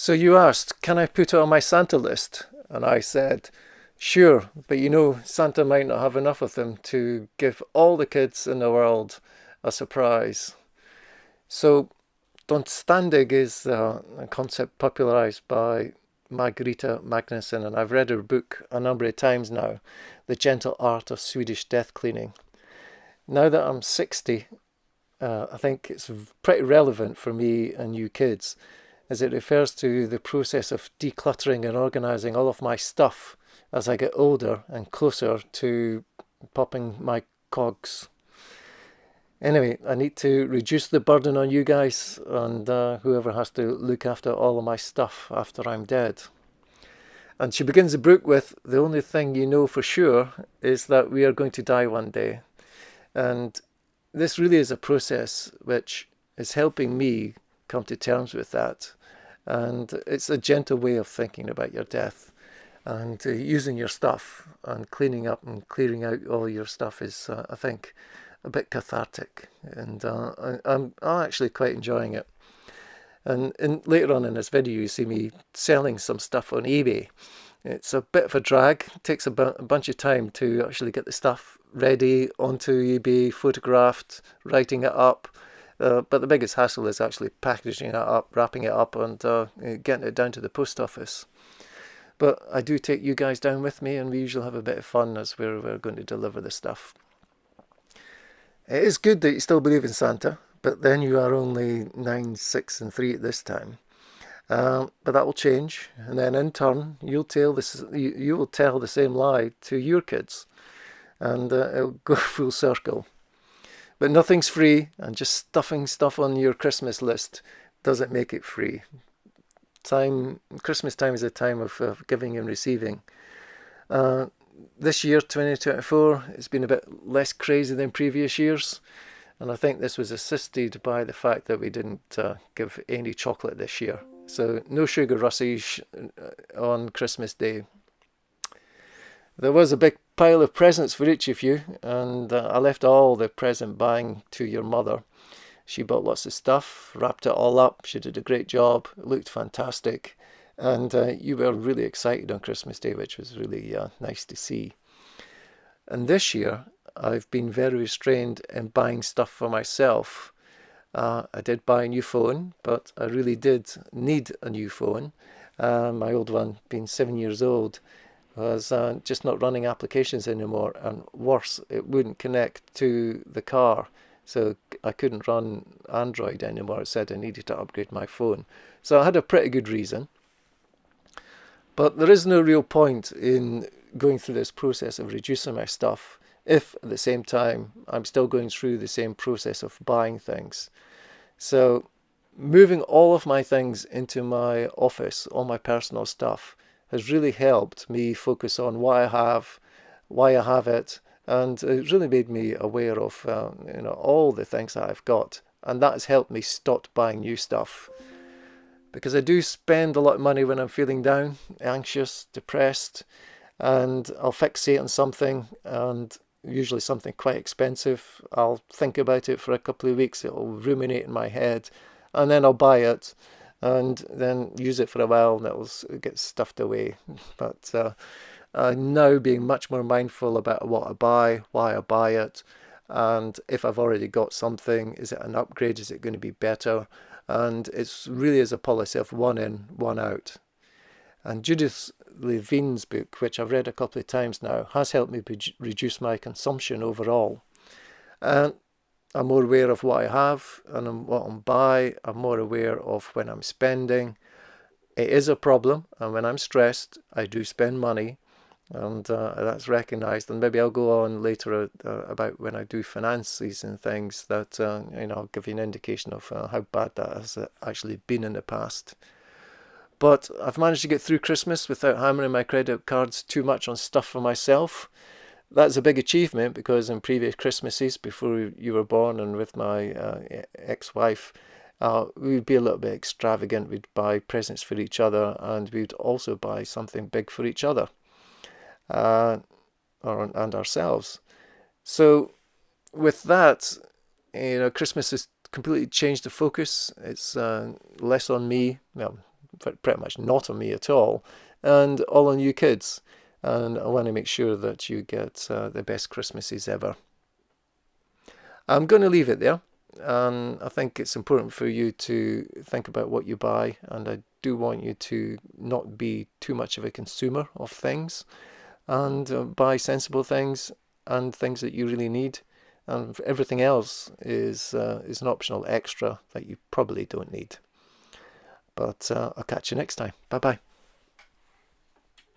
So you asked, can I put it on my Santa list? And I said, sure, but Santa might not have enough of them to give all the kids in the world a surprise. So Döstädning is a concept popularized by Margareta Magnusson, and I've read her book a number of times now, The Gentle Art of Swedish Death Cleaning. Now that I'm 60, I think it's pretty relevant for me and you kids, as it refers to the process of decluttering and organising all of my stuff as I get older and closer to popping my cogs. Anyway, I need to reduce the burden on you guys and whoever has to look after all of my stuff after I'm dead. And she begins the book with, the only thing you know for sure is that we are going to die one day. And this really is a process which is helping me come to terms with that. And it's a gentle way of thinking about your death. And using your stuff and cleaning up and clearing out all your stuff is, I think, a bit cathartic. And I'm actually quite enjoying it. And later on in this video, you see me selling some stuff on eBay. It's a bit of a drag. It takes a bunch of time to actually get the stuff ready onto eBay, photographed, writing it up. But the biggest hassle is actually packaging it up, wrapping it up, and getting it down to the post office. But I do take you guys down with me, and we usually have a bit of fun as we're going to deliver the stuff. It is good that you still believe in Santa, but then you are only 9, 6, and 3 at this time. But that will change, and then in turn, you will tell the same lie to your kids, and it'll go full circle. But nothing's free, and just stuffing stuff on your Christmas list doesn't make it free. Christmas time is a time of giving and receiving. This year, 2024, it's been a bit less crazy than previous years, and I think this was assisted by the fact that we didn't give any chocolate this year. So no sugar rushes on Christmas Day. There was a big pile of presents for each of you, and I left all the present buying to your mother. She bought lots of stuff, wrapped it all up. She did a great job. It looked fantastic. And you were really excited on Christmas Day, which was really nice to see. And this year, I've been very restrained in buying stuff for myself. I did buy a new phone, but I really did need a new phone. My old one, being 7 years old, was just not running applications anymore, and worse, it wouldn't connect to the car, so I couldn't run Android anymore. It said I needed to upgrade my phone. So I had a pretty good reason. But there is no real point in going through this process of reducing my stuff if at the same time I'm still going through the same process of buying things. So moving all of my things into my office, all my personal stuff, has really helped me focus on what I have, why I have it, and it really made me aware of all the things that I've got, and that has helped me stop buying new stuff. Because I do spend a lot of money when I'm feeling down, anxious, depressed, and I'll fixate on something, and usually something quite expensive. I'll think about it for a couple of weeks, it'll ruminate in my head, and then I'll buy it, and then use it for a while, and it'll get stuffed away. But I'm now being much more mindful about what I buy, why I buy it, and if I've already got something, is it an upgrade, is it going to be better? And it's really is a policy of one in, one out. And Judith Levine's book, which I've read a couple of times now, has helped me reduce my consumption overall. And I'm more aware of what I have and what I'm buying. I'm more aware of when I'm spending. It is a problem, and when I'm stressed, I do spend money, and that's recognised. And maybe I'll go on later about when I do finances and things that I'll give you an indication of how bad that has actually been in the past. But I've managed to get through Christmas without hammering my credit cards too much on stuff for myself. That's a big achievement, because in previous Christmases, before you were born and with my ex-wife, we'd be a little bit extravagant. We'd buy presents for each other, and we'd also buy something big for each other and ourselves. So with that, Christmas has completely changed the focus. It's less on me. Well, pretty much not on me at all, and all on you kids. And I want to make sure that you get the best Christmases ever. I'm going to leave it there. And I think it's important for you to think about what you buy, and I do want you to not be too much of a consumer of things, and buy sensible things and things that you really need, and everything else is an optional extra that you probably don't need. But I'll catch you next time. Bye bye.